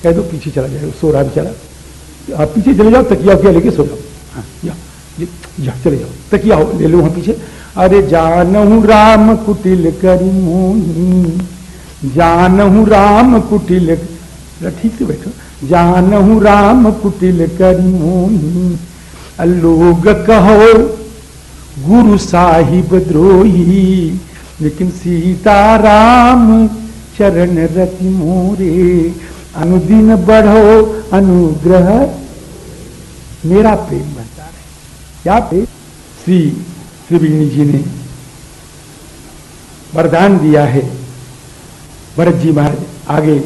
कह दो पीछे चला जाएगा, सो रहा बेचारा, आप पीछे चले जाओ, तकिया उकिया लेके सो जाओ, हाँ जा चले जाओ, तकिया ले लो वहां पीछे। अरे जानहु राम कुटिल करी मोही, जानहु राम कुटिल, ठीक से बैठो, जानहु राम कुटिल करी मोही, लोग कहो गुरु साहिब द्रोही, लेकिन सीताराम चरण रति मोरे, अनुदिन बढ़ो अनुग्रह मेरा प्रेम बनता रहे। क्या प्रेम? श्री त्रिवेणी जी ने वरदान दिया है। भरत जी महाराज आगे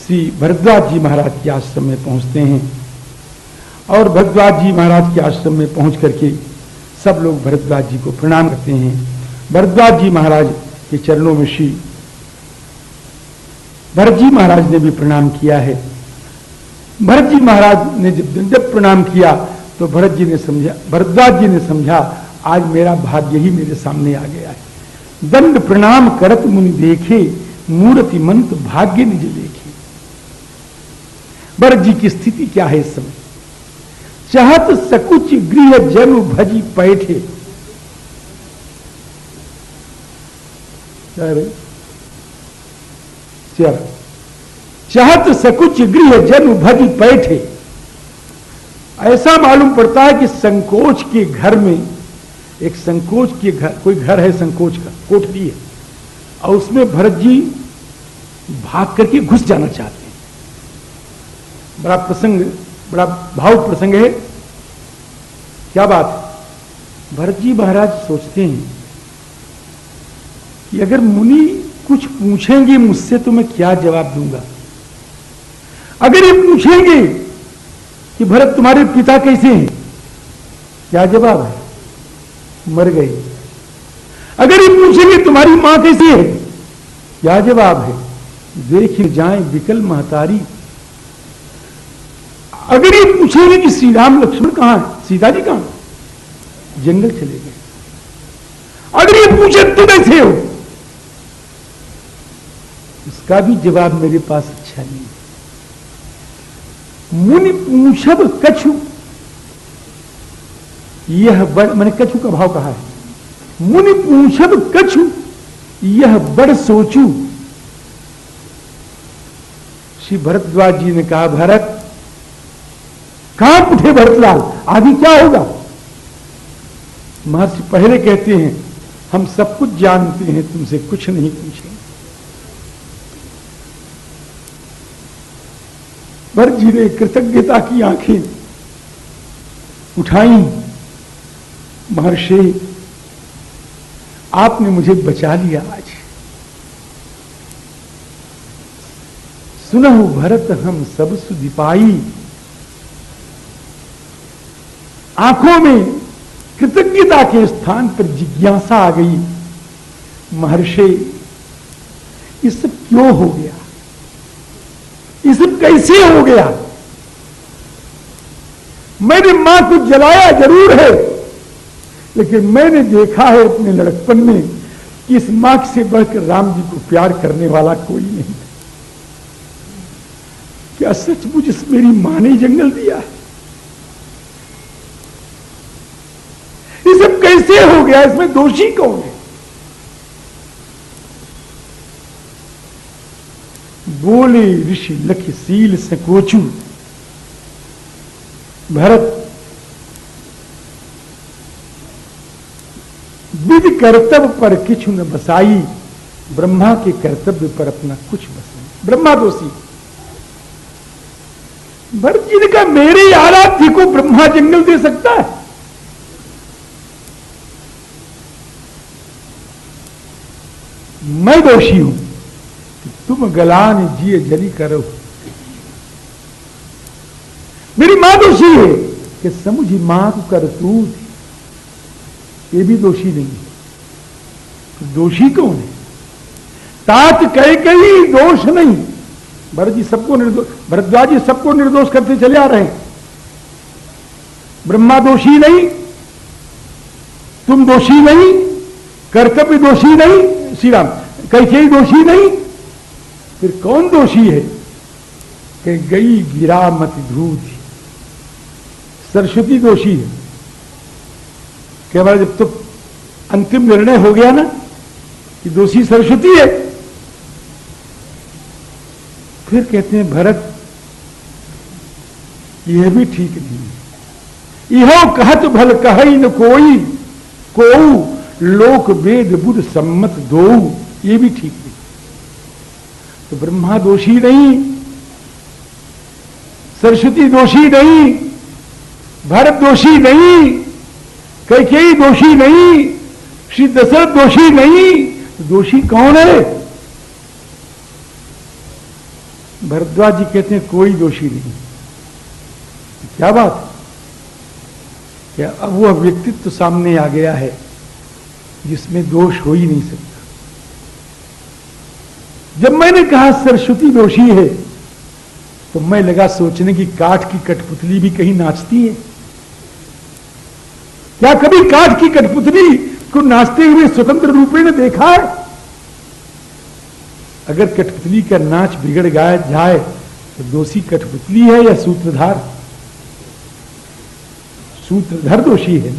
श्री भरद्वाज जी महाराज के आश्रम में पहुंचते हैं और भरद्वाज जी महाराज के आश्रम में पहुंच करके सब लोग भरद्वाज जी को प्रणाम करते हैं। भरद्वाज जी महाराज के चरणों में श्री भरत जी महाराज ने भी प्रणाम किया है। भरत जी महाराज ने जब प्रणाम किया तो भरत जी ने समझा, भरद्वाज जी ने समझा आज मेरा भाग्य ही मेरे सामने आ गया है। दंड प्रणाम करत मुनि देखे, मूर्ति मंत भाग्य निज लेखे। भरत जी की स्थिति क्या है इस समय? चाहत सकुच गृह जनु भजी पैठे। चाहत सकुच गृह जनु भजी पैठे। ऐसा मालूम पड़ता है कि संकोच के घर में, एक संकोच के घर, कोई घर है संकोच का, कोठरी है, और उसमें भरत जी भाग करके घुस जाना चाहते हैं। बड़ा प्रसंग, बड़ा भावुक प्रसंग है। क्या बात है? भरत जी महाराज सोचते हैं कि अगर मुनि कुछ पूछेंगे मुझसे तो मैं क्या जवाब दूंगा। अगर ये पूछेंगे कि भरत तुम्हारे पिता कैसे हैं, क्या जवाब है? मर गए। अगर ये पूछेंगे तुम्हारी मां कैसी है, क्या जवाब है? देख जाए विकल महतारी। अगर ये पूछेंगे कि श्री राम लक्ष्मण कहां है, सीता जी कहां, जंगल चले गए। अगर ये पूछे तुम कैसे हो, इसका भी जवाब मेरे पास अच्छा नहीं है। मुनि पूछब कछु, यह बड़, मैंने कछु का भाव कहा है। मुनि पूछब कछु यह बड़ सोचू। श्री भरद्वाज जी ने कहा, भरत कहां उठे भरतलाल, आगे क्या होगा? महर्षि पहले कहते हैं हम सब कुछ जानते हैं, तुमसे कुछ नहीं पूछेंगे। भरत जी ने कृतज्ञता की आंखें उठाई। महर्षि आपने मुझे बचा लिया आज। सुनहु भरत हम सब सुधि पाई। आंखों में कृतज्ञता के स्थान पर जिज्ञासा आ गई। महर्षि ये सब क्यों हो गया, ये सब कैसे हो गया? मैंने मां को जलाया जरूर है, लेकिन मैंने देखा है अपने लड़कपन में कि इस मां से बढ़कर राम जी को प्यार करने वाला कोई नहीं। क्या सचमुच इस मेरी मां ने जंगल दिया है? ये सब कैसे हो गया, इसमें दोषी कौन है? बोले ऋषि लखीशील संकोचू। भरत विधि कर्तव्य पर किछु न बसाई, ब्रह्मा के कर्तव्य पर अपना कुछ बसाई। ब्रह्मा दोषी। भरत जी ने कहा मेरे आराध्य को ब्रह्मा जंगल दे सकता है? मैं दोषी हूं कि तुम गलान जिए जली करो। मेरी मां दोषी है कि समुझी मां को करतूत, ये भी दोषी नहीं है। तो दोषी कौन है? तात कह कहीं दोष नहीं। भरत जी सबको निर्दोष, भरद्वाज जी सबको निर्दोष करते चले आ रहे हैं। ब्रह्मा दोषी नहीं, तुम दोषी नहीं, कर्तव्य दोषी नहीं, श्री राम कैकेयी दोषी नहीं, फिर कौन दोषी है? कि गई गिरा मत धूत। सरस्वती दोषी है कि हमारा जब तो अंतिम निर्णय हो गया ना कि दोषी सरस्वती है, फिर कहते हैं भरत यह भी ठीक नहीं है। इहो कहत भल कहि न कोई, कोऊ लोक वेद बुध सम्मत दो, ये भी ठीक नहीं। तो ब्रह्मा दोषी नहीं, सरस्वती दोषी नहीं, भरत दोषी नहीं, कैकेयी दोषी नहीं, श्री दशरथ दोषी नहीं, तो दोषी कौन है? भरद्वाज जी कहते हैं कोई दोषी नहीं। क्या बात, क्या अब वह व्यक्तित्व तो सामने आ गया है जिसमें दोष हो ही नहीं सकता। जब मैंने कहा सरस्वती दोषी है तो मैं लगा सोचने की काठ की कठपुतली भी कहीं नाचती है क्या? कभी काठ की कठपुतली को नाचते हुए स्वतंत्र रूपेण देखा है? अगर कठपुतली का नाच बिगड़ जाए तो दोषी कठपुतली है या सूत्रधार? सूत्रधार दोषी है।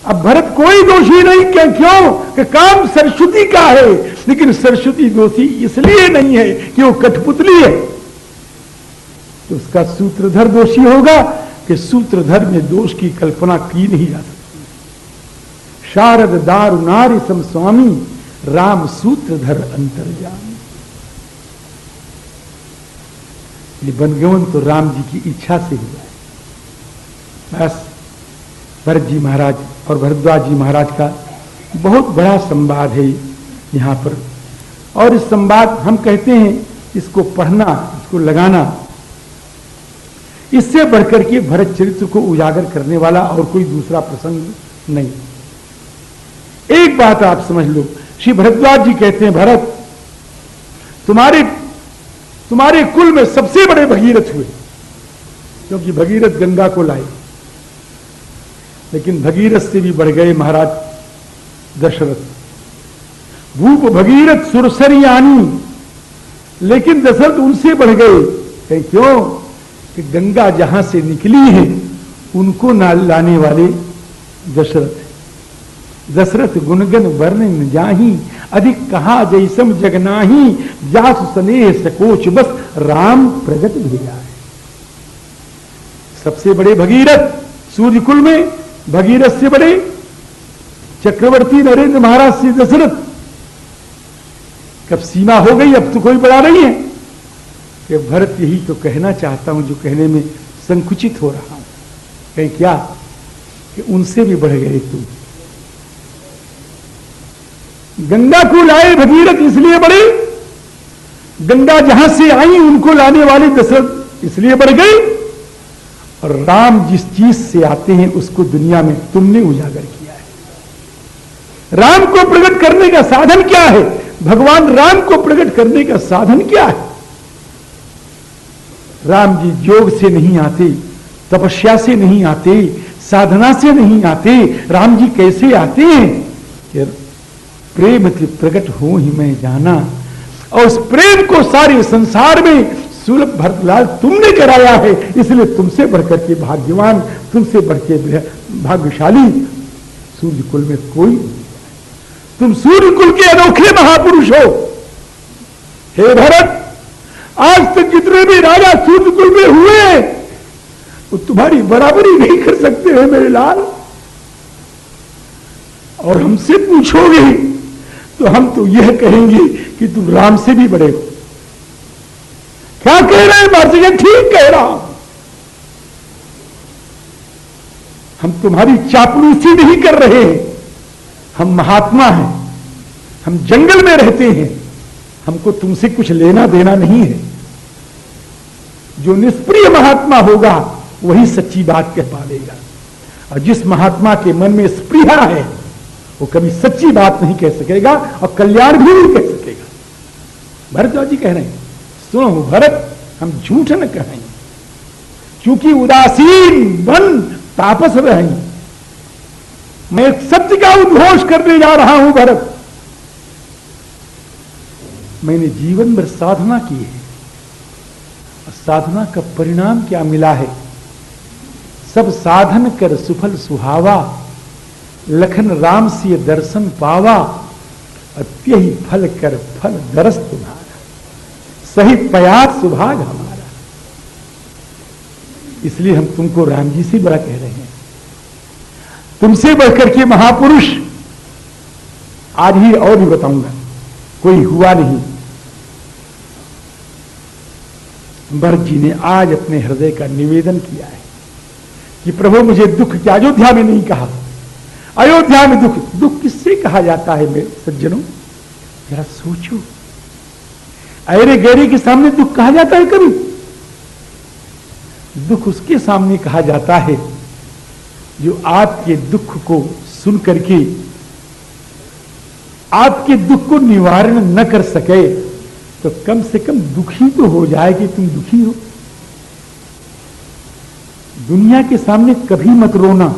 अब भरत कोई दोषी नहीं, क्यों कि काम सरस्वती का है, लेकिन सरस्वती दोषी इसलिए नहीं है कि वो कठपुतली है। तो उसका सूत्रधर दोषी होगा कि सूत्रधर में दोष की कल्पना की नहीं जा सकती। शारद दारु नारी सम स्वामी, राम सूत्रधर अंतर्यामी। ये बनगवन तो राम जी की इच्छा से हुआ है। बस भरत जी महाराज और भरद्वाज जी महाराज का बहुत बड़ा संवाद है यहां पर, और इस संवाद हम कहते हैं इसको पढ़ना, इसको लगाना, इससे बढ़कर के भरत चरित्र को उजागर करने वाला और कोई दूसरा प्रसंग नहीं। एक बात आप समझ लो, श्री भरद्वाज जी कहते हैं भरत तुम्हारे कुल में सबसे बड़े भगीरथ हुए, क्योंकि भगीरथ गंगा को लाए, लेकिन भगीरथ से भी बढ़ गए महाराज दशरथ। भूप भगीरथ सुरसरियानी, लेकिन दशरथ उनसे बढ़ गए। क्यों? कि गंगा जहां से निकली है उनको ना लाने वाले दशरथ। दशरथ गुणगन वर्णन जाही, अधिक कहा जैसम जगनाही, जासु स्नेह सकोच बस राम प्रगट भेजा है। सबसे बड़े भगीरथ सूर्य कुल में, भगीरथ से बड़े चक्रवर्ती नरेंद्र महाराज से दशरथ। कब सीमा हो गई, अब तो कोई बड़ा नहीं है। कि भरत यही तो कहना चाहता हूं जो कहने में संकुचित हो रहा हूं। कहीं क्या कि उनसे भी बढ़ गए तुम। गंगा को लाए भगीरथ इसलिए बढ़े, गंगा जहां से आई उनको लाने वाले दशरथ इसलिए बढ़ गए, और राम जिस चीज से आते हैं उसको दुनिया में तुमने उजागर किया है। राम को प्रकट करने का साधन क्या है? भगवान राम को प्रकट करने का साधन क्या है? राम जी योग से नहीं आते, तपस्या से नहीं आते, साधना से नहीं आते। राम जी कैसे आते हैं कि प्रेम से प्रकट हो ही मैं जाना, और उस प्रेम को सारे संसार में सुलभ भरतलाल तुमने कराया है, इसलिए तुमसे बढ़कर के भाग्यवान, तुमसे बढ़ के भाग्यशाली सूर्य कुल में कोई नहीं। तुम सूर्य कुल के अनोखे महापुरुष हो। हे भरत, आज तक जितने भी राजा सूर्य कुल में हुए वो तुम्हारी बराबरी नहीं कर सकते हैं मेरे लाल। और हमसे पूछोगे तो हम तो यह कहेंगे कि तुम राम से भी बड़े हो। क्या कह रहे हैं मार्सिया? ठीक कह रहा हूं। हम तुम्हारी चापलूसी नहीं कर रहे हैं, हम महात्मा हैं, हम जंगल में रहते हैं, हमको तुमसे कुछ लेना देना नहीं है। जो निष्प्रिय महात्मा होगा वही सच्ची बात कह पाएगा, और जिस महात्मा के मन में स्पृहा है वो कभी सच्ची बात नहीं कह सकेगा और कल्याण भी नहीं कह सकेगा। भरद्वाज जी कह रहे हैं, सुनो भरत, हम झूठ न कहें, क्योंकि उदासीन बन तापस रहें। मैं सत्य का उद्घोष करने जा रहा हूं भरत। मैंने जीवन भर साधना की है, साधना का परिणाम क्या मिला है? सब साधन कर सुफल सुहावा, लखन राम सिय दर्शन पावा, अत्यहि फल कर फल दरस तुम्हारा, सही प्रयास सुभाग हमारा। इसलिए हम तुमको राम जी से बड़ा कह रहे हैं, तुमसे बढ़कर के महापुरुष आज ही और भी बताऊंगा, कोई हुआ नहीं। भरत जी ने आज अपने हृदय का निवेदन किया है कि प्रभु मुझे दुख क्या, अयोध्या में नहीं कहा, अयोध्या में दुख, दुख किससे कहा जाता है मेरे सज्जनों? जरा सोचो, अरे गहरे के सामने दुख कहा जाता है कभी? दुख उसके सामने कहा जाता है जो आपके दुख को सुन करके आपके दुख को निवारण न कर सके, तो कम से कम दुखी तो हो जाए कि तुम दुखी हो। दुनिया के सामने कभी मत रोना,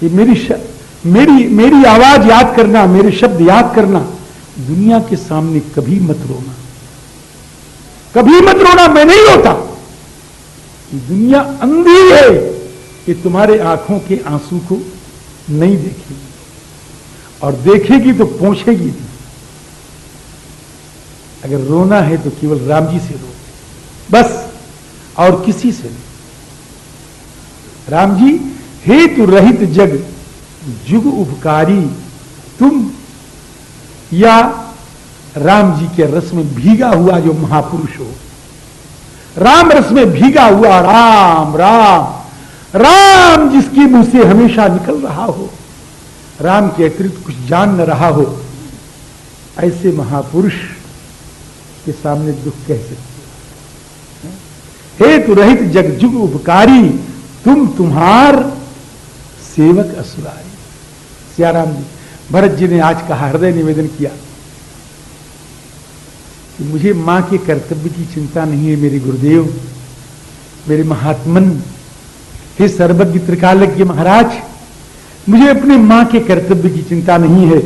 ये मेरी आवाज याद करना, मेरे शब्द याद करना, दुनिया के सामने कभी मत रोना, कभी मत रोना। मैं नहीं रोता, दुनिया अंधी है कि तुम्हारे आंखों के आंसू को नहीं देखेगी, और देखेगी तो पहुंचेगी नहीं। अगर रोना है तो केवल राम जी से रो, बस, और किसी से नहीं। राम जी हेतु रहित जग जुग उपकारी तुम, या राम जी के रस में भीगा हुआ जो महापुरुष हो, राम रस में भीगा हुआ राम राम राम, जिसके मुंह से हमेशा निकल रहा हो, राम के अतिरिक्त कुछ जान न रहा हो, ऐसे महापुरुष के सामने दुख कह सकते हो? हेतु रहित जग जुग उपकारी तुम तुम्हार सेवक असुरारी। सियाराम जी, भरत जी ने आज कहा, हृदय निवेदन किया कि मुझे मां के कर्तव्य की चिंता नहीं है मेरे गुरुदेव, मेरे महात्मन, हे सर्वज्ञ त्रिकालज्ञ महाराज, मुझे अपने मां के कर्तव्य की चिंता नहीं है।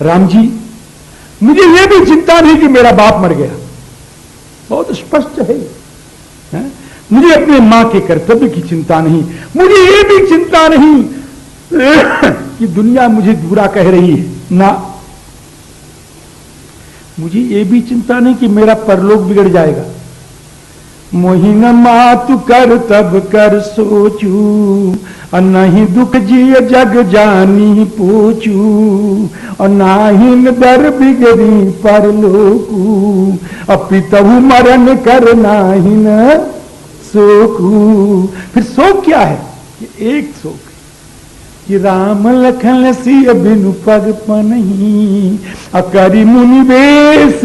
राम जी, मुझे यह भी चिंता नहीं कि मेरा बाप मर गया, बहुत स्पष्ट है। मुझे अपने मां के कर्तव्य की चिंता नहीं, मुझे यह भी चिंता नहीं कि दुनिया मुझे बुरा कह रही है, ना, मुझे यह भी चिंता नहीं कि मेरा परलोक बिगड़ जाएगा। मोहिन मातु कर तब कर सोचू, और नहीं दुख जिय जग जानी पूछू, और नाहिन दर बिगड़ी परलोकू, अपितहु मरण कर नाहिन सोकू। फिर शोक क्या है? कि एक शोक कि राम लखन सिय बिनु पग पनही, अकरि मुनि वेश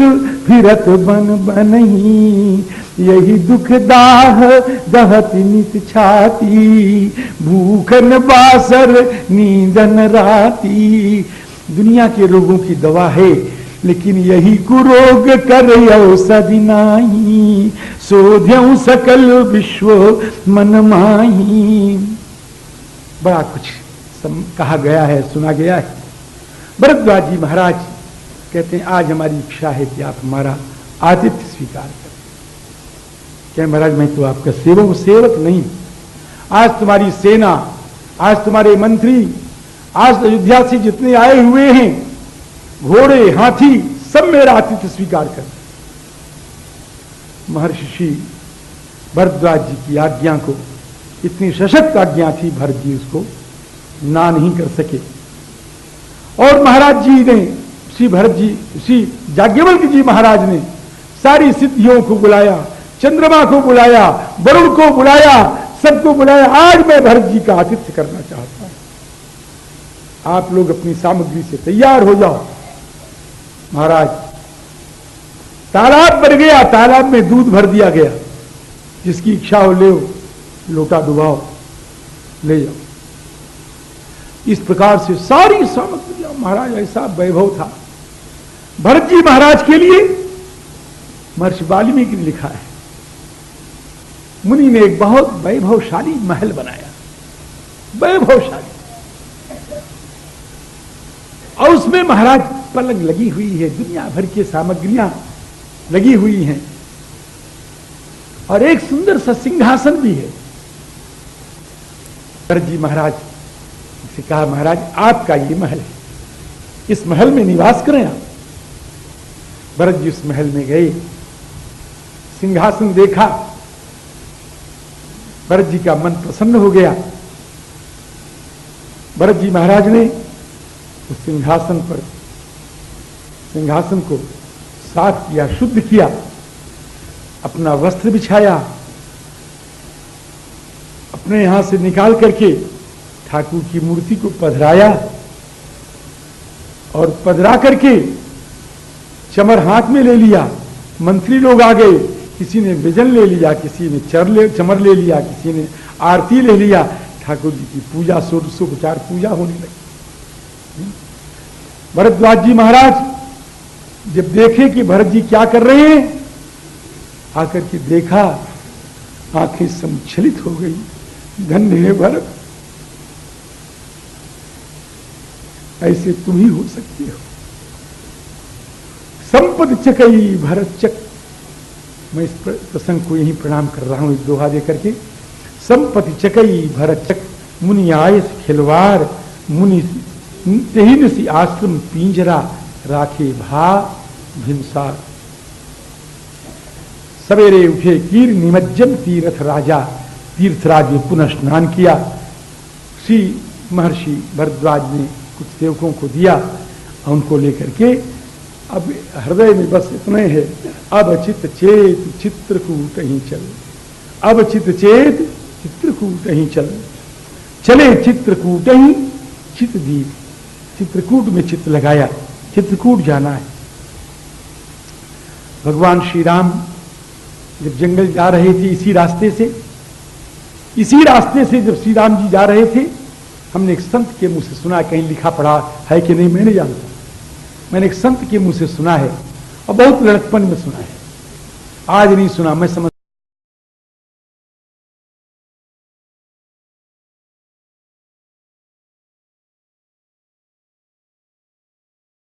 फिरत बन बनही, यही दुख दाह दहत नित छाती, भूखन बासर नींदन राती। दुनिया के रोगों की दवा है, लेकिन यही कुरोग कर औषधि नाही, शोध्यऊ सकल विश्व मन माही। बड़ा कुछ कहा गया है, सुना गया है। भरद्वाज जी महाराज कहते हैं, आज हमारी इच्छा है कि आप हमारा आतिथ्य स्वीकार करें। क्या महाराज, मैं तो आपका सेवक नहीं, आज तुम्हारी सेना, आज तुम्हारे मंत्री, आज अयोध्या से जितने आए हुए हैं, घोड़े हाथी, सब मेरा आतिथ्य स्वीकार कर। महर्षि भरद्वाज जी की आज्ञा को, इतनी सशक्त आज्ञा थी, भरत जी उसको ना नहीं कर सके। और महाराज जी ने, श्री भरत जी, श्री याज्ञवल्क्य जी महाराज ने सारी सिद्धियों को बुलाया, चंद्रमा को बुलाया, वरुण को बुलाया, सबको बुलाया। आज मैं भरत जी का आतिथ्य करना चाहता हूं, आप लोग अपनी सामग्री से तैयार हो जाओ। महाराज, तालाब भर गया, तालाब में दूध भर दिया गया, जिसकी इच्छा हो ले, लोटा डुबाओ, ले जाओ। इस प्रकार से सारी सामग्रियां, महाराज ऐसा वैभव था। भरत जी महाराज के लिए महर्षि वाल्मीकि ने लिखा है, मुनि ने एक बहुत वैभवशाली महल बनाया, वैभवशाली, और उसमें महाराज पलंग लगी हुई है, दुनिया भर की सामग्रियां लगी हुई हैं। और एक सुंदर सा सिंहासन भी है। भरत जी महाराज से कहा, महाराज आपका ये महल है, इस महल में निवास करें आप। भरत जी उस महल में गए, सिंहासन देखा, भरत जी का मन प्रसन्न हो गया। भरत जी महाराज ने उस सिंहासन को साफ किया, शुद्ध किया, अपना वस्त्र बिछाया, अपने यहां से निकाल करके ठाकुर की मूर्ति को पधराया और पधरा करके चमर हाथ में ले लिया। मंत्री लोग आ गए, किसी ने व्यजन ले लिया, किसी ने चमर ले लिया, किसी ने आरती ले लिया। ठाकुर जी की पूजा, षोडशोपचार पूजा होने लगी। भरद्वाज जी महाराज जब देखे कि भरत जी क्या कर रहे हैं, आकर के देखा, आंखें संचलित हो गई। धन्य है भरत, ऐसे तुम ही हो सकते हो। संपद चकई भरत चक। मैं इस प्रसंग को यही प्रणाम कर रहा हूं, एक दोहा दे करके। संपत्ति चकई भरत चक, मुनि आयस खिलवार, मुनि तेहीन सी आश्रम पिंजरा, राखे भा भिनसार। सवेरे उठे कीर निमज्जन तीर्थ राजा, तीर्थराज ने पुनः स्नान किया। श्री महर्षि भरद्वाज ने कुछ सेवकों को दिया, उनको लेकर के अब हृदय में बस इतना है, अब चित चेत चित्रकूट ही चल, अब चित चेत चित्रकूट ही चल, चले चित्रकूट ही चित दीप। चित्रकूट में चित्त लगाया, चित्रकूट जाना है। भगवान श्री राम जब जंगल जा रहे थे, इसी रास्ते से जब श्री राम जी जा रहे थे, हमने एक संत के मुंह से सुना, कहीं लिखा पढ़ा है कि नहीं मैं नहीं जानता, मैंने एक संत के मुंह से सुना है और बहुत लड़कपन में सुना है, आज नहीं सुना, मैं समझ